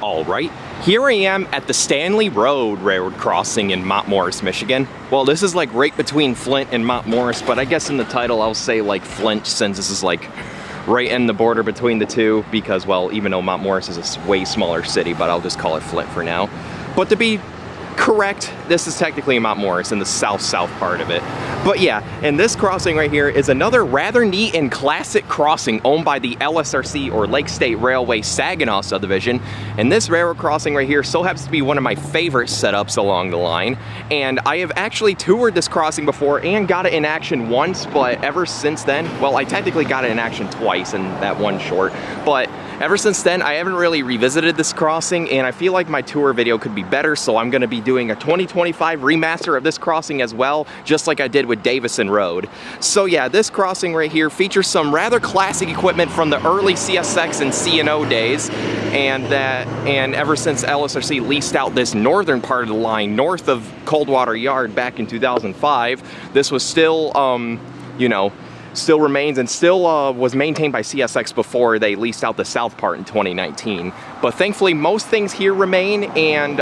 Alright, here I am at the Stanley Road Railroad Crossing in Mount Morris, Michigan. Well, this is like right between Flint and Mount Morris, but I guess in the title I'll say like Flint, since this is like right in the border between the two, because, well, even though Mount Morris is a way smaller city, but I'll just call it Flint for now. But to be correct, this is technically Mount Morris in the south part of it. But yeah, and this crossing right here is another rather neat and classic crossing owned by the LSRC, or Lake State Railway Saginaw subdivision. And this railroad crossing right here so happens to be one of my favorite setups along the line. And I have actually toured this crossing before and got it in action once, but ever since then, well, I technically got it in action twice in that one short, but ever since then, I haven't really revisited this crossing, and I feel like my tour video could be better, so I'm going to be doing a 2025 remaster of this crossing as well, just like I did with Davison Road. So yeah, this crossing right here features some rather classic equipment from the early CSX and C&O days, and ever since LSRC leased out this northern part of the line north of Coldwater Yard back in 2005, this was still, you know, still remains and still was maintained by CSX before they leased out the south part in 2019. But thankfully most things here remain, and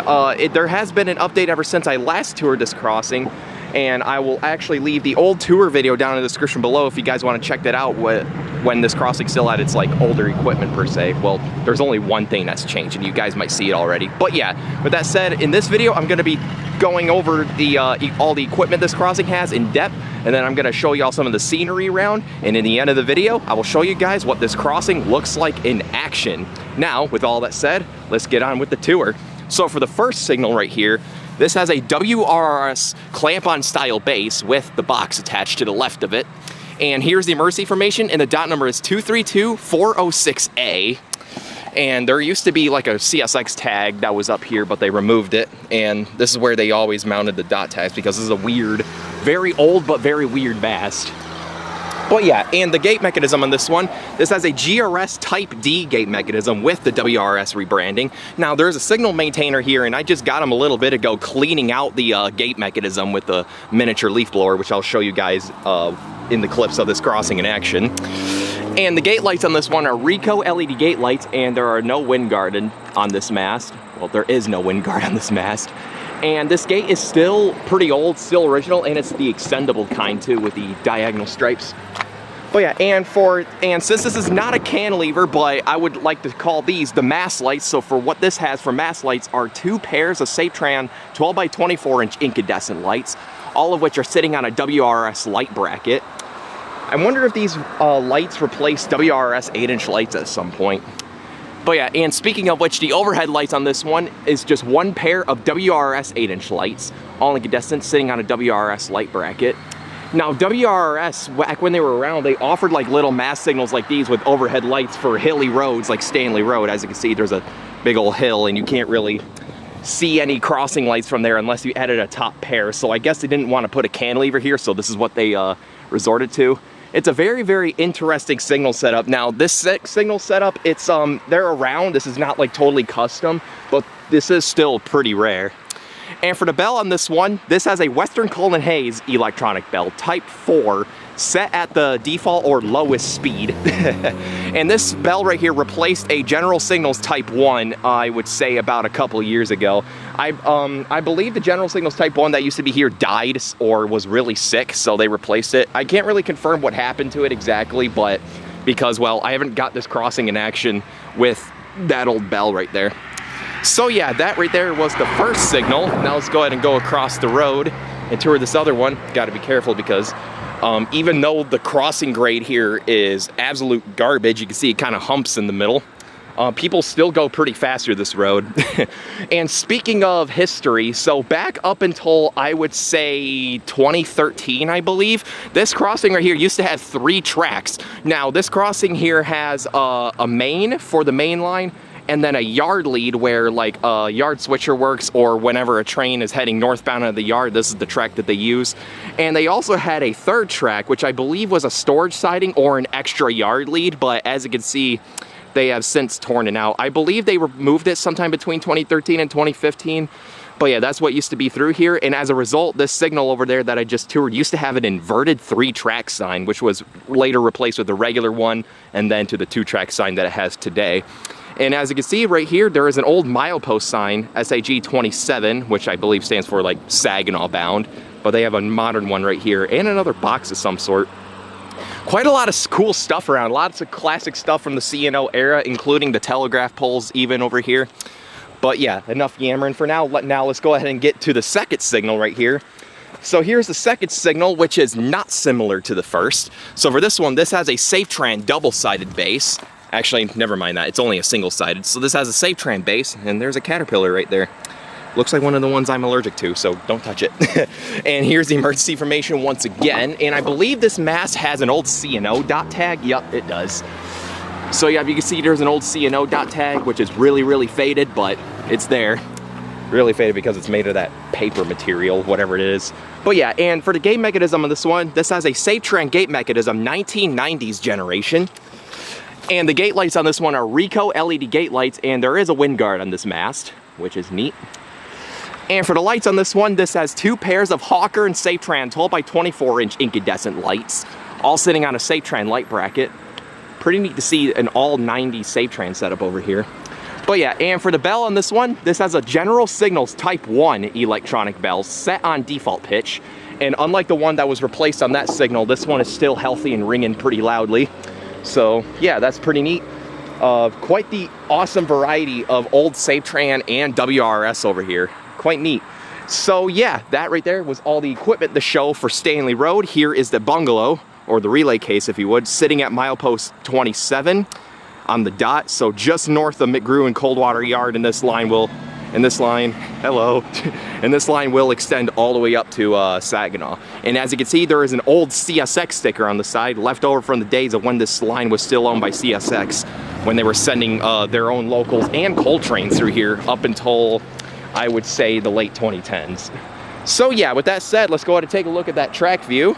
there has been an update ever since I last toured this crossing, and I will actually leave the old tour video down in the description below if you guys want to check that out when this crossing still had its like older equipment per se. Well, there's only one thing that's changed and you guys might see it already. But yeah, with that said, in this video I'm going to be going over the all the equipment this crossing has in depth, and then I'm going to show y'all some of the scenery around, and in the end of the video I will show you guys what this crossing looks like in action. Now, with all that said, let's get on with the tour. So for the first signal right here, this has a WRRS clamp-on style base with the box attached to the left of it. And here's the emergency information, and the dot number is 232406A. And there used to be like a CSX tag that was up here, but they removed it. And this is where they always mounted the dot tags, because this is a weird, very old but very weird mast. But yeah, and the gate mechanism on this one, this has a GRS Type D gate mechanism with the WRS rebranding. Now there's a signal maintainer here, and I just got him a little bit ago cleaning out the gate mechanism with the miniature leaf blower, which I'll show you guys in the clips of this crossing in action. And the gate lights on this one are Ricoh LED gate lights, and there are no wind guard on this mast. Well, there is no wind guard on this mast. And this gate is still pretty old, still original, and it's the extendable kind too, with the diagonal stripes. But yeah, and since this is not a cantilever, but I would like to call these the mast lights, so for what this has for mast lights are two pairs of Saptran 12 by 24 inch incandescent lights, all of which are sitting on a WRS light bracket. I wonder if these lights replace WRS 8-inch lights at some point. But yeah, and speaking of which, the overhead lights on this one is just one pair of WRS 8-inch lights, all incandescent, sitting on a WRS light bracket. Now, WRS, back when they were around, they offered like little mast signals like these with overhead lights for hilly roads like Stanley Road. As you can see, there's a big old hill, and you can't really see any crossing lights from there unless you added a top pair. So I guess they didn't want to put a cantilever here, so this is what they resorted to. It's a very, very interesting signal setup. Now, this signal setup, it's they're around. This is not like totally custom, but this is still pretty rare. And for the bell on this one, this has a Western Cullen Hayes electronic bell, Type 4, set at the default or lowest speed. And this bell right here replaced a General Signals Type 1, I would say about a couple years ago. I believe the General Signals Type 1 that used to be here died or was really sick, so they replaced it. I can't really confirm what happened to it exactly, but because, well, I haven't got this crossing in action with that old bell right there. So yeah, that right there was the first signal. Now let's go ahead and go across the road and tour this other one. Got to be careful because even though the crossing grade here is absolute garbage, you can see it kind of humps in the middle. People still go pretty fast through this road. And speaking of history, so back up until I would say 2013, I believe, this crossing right here used to have 3 tracks. Now this crossing here has a main for the main line, and then a yard lead where like a yard switcher works, or whenever a train is heading northbound out of the yard, this is the track that they use. And they also had a third track, which I believe was a storage siding or an extra yard lead, but as you can see, they have since torn it out. I believe they removed it sometime between 2013 and 2015. But yeah, that's what used to be through here. And as a result, this signal over there that I just toured used to have an inverted 3-track sign, which was later replaced with a regular one, and then to the 2-track sign that it has today. And as you can see right here, there is an old milepost sign, SAG 27, which I believe stands for like Saginaw bound, but they have a modern one right here and another box of some sort. Quite a lot of cool stuff around, lots of classic stuff from the C&O era, including the telegraph poles even over here. But yeah, enough yammering for now. Now let's go ahead and get to the second signal right here. So here's the second signal, which is not similar to the first. So for this one, this has a SafeTran double-sided base. Actually, never mind that, it's only a single-sided. So this has a SafeTran base, and there's a caterpillar right there. Looks like one of the ones I'm allergic to, so don't touch it. And here's the emergency information once again. And I believe this mast has an old C&O dot tag. Yep, it does. So yeah, you can see there's an old C&O dot tag, which is really, really faded, but it's there. Really faded because it's made of that paper material, whatever it is. But yeah, and for the gate mechanism on this one, this has a SafeTran gate mechanism, 1990s generation. And the gate lights on this one are Ricoh LED gate lights, and there is a wind guard on this mast, which is neat. And for the lights on this one, this has 2 pairs of Hawker and SafeTran 12 by 24-inch incandescent lights, all sitting on a SafeTran light bracket. Pretty neat to see an all 90s SafeTran setup over here. But yeah, and for the bell on this one, this has a General Signals Type 1 electronic bell set on default pitch. And unlike the one that was replaced on that signal, this one is still healthy and ringing pretty loudly. So yeah, that's pretty neat. Quite the awesome variety of old SafeTran and WRS over here. Quite neat. So yeah, that right there was all the equipment to show for Stanley Road. Here is the bungalow, or the relay case if you would, sitting at milepost 27 on the dot. So just north of McGrew and Coldwater Yard, and this line will, hello, and this line will extend all the way up to Saginaw. And as you can see, there is an old CSX sticker on the side, left over from the days of when this line was still owned by CSX, when they were sending their own locals and coal trains through here up until, I would say, the late 2010s. So yeah, with that said, let's go ahead and take a look at that track view.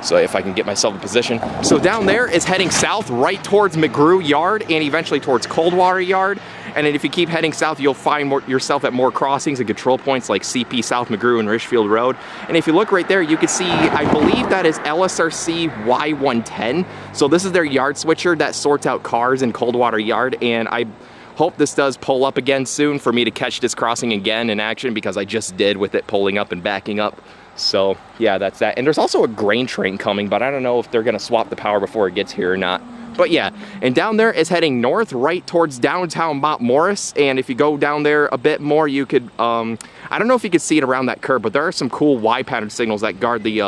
So if I can get myself in position. So down there is heading south right towards McGrew Yard and eventually towards Coldwater Yard. And then if you keep heading south, you'll find yourself at more crossings and control points like CP South McGrew and Richfield Road. And if you look right there, you can see, I believe that is LSRC Y110. So this is their yard switcher that sorts out cars in Coldwater Yard. And I hope this does pull up again soon for me to catch this crossing again in action, because I just did with it pulling up and backing up. So yeah, that's that. And there's also a grain train coming, but I don't know if they're gonna swap the power before it gets here or not. But yeah, and down there is heading north right towards downtown Mount Morris. And if you go down there a bit more, you could, I don't know if you could see it around that curve, but there are some cool Y pattern signals that guard the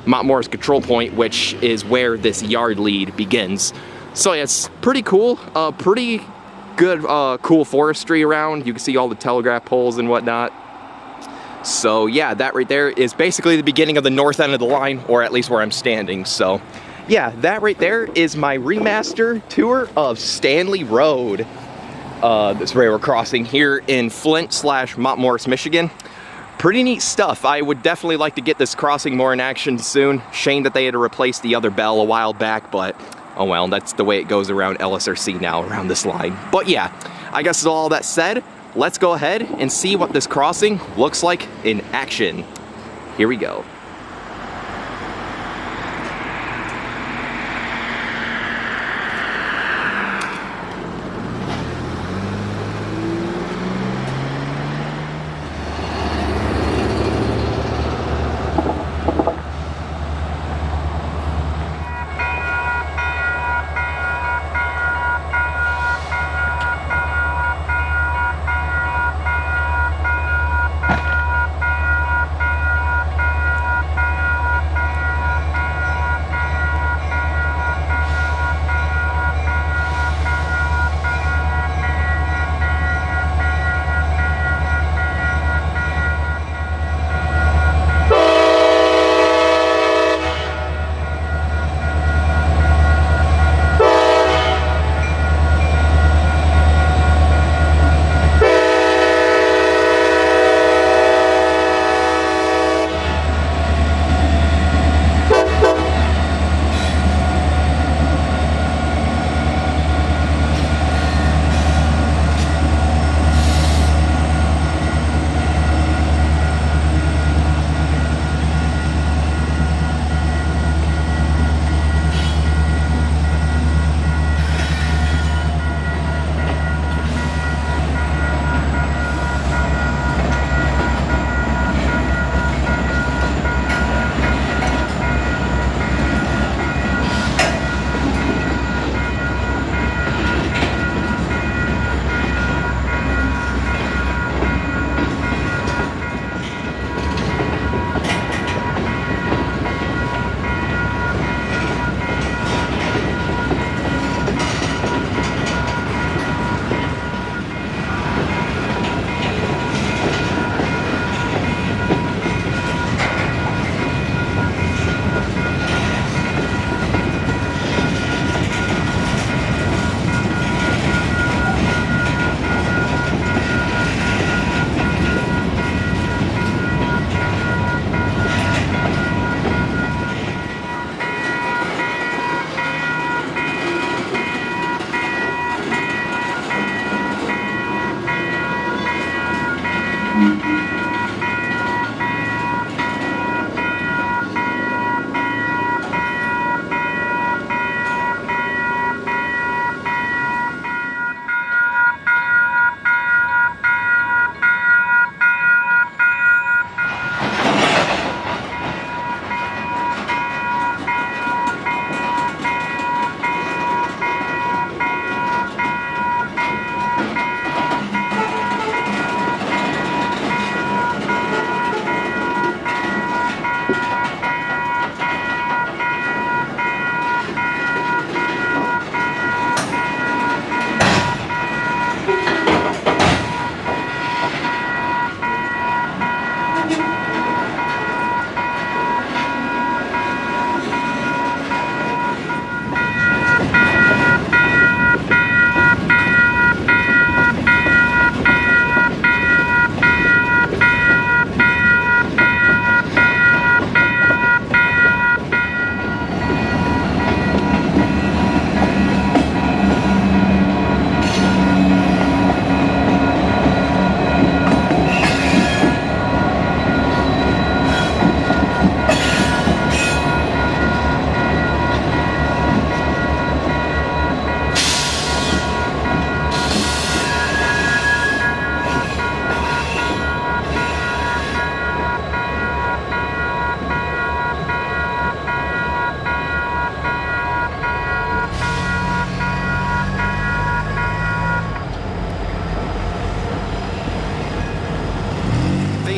Mount Morris control point, which is where this yard lead begins. So yeah, it's pretty cool, pretty good, cool forestry around. You can see all the telegraph poles and whatnot. So yeah, that right there is basically the beginning of the north end of the line, or at least where I'm standing. So yeah, that right there is my remaster tour of Stanley Road. This railroad crossing here in Flint/Mount Morris, Michigan. Pretty neat stuff. I would definitely like to get this crossing more in action soon. Shame that they had to replace the other bell a while back, but oh well, that's the way it goes around LSRC now, around this line. But yeah, I guess with all that said, let's go ahead and see what this crossing looks like in action. Here we go.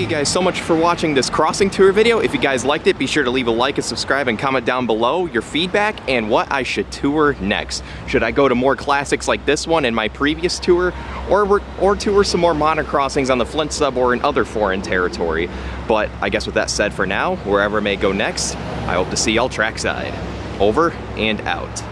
you guys so much for watching this crossing tour video. If you guys liked it, be sure to leave a like and subscribe and comment down below your feedback and what I should tour next. Should I go to more classics like this one in my previous tour, or tour some more modern crossings on the Flint sub or in other foreign territory? But I guess with that said, for now, wherever it may go next, I hope to see y'all trackside. Over and out.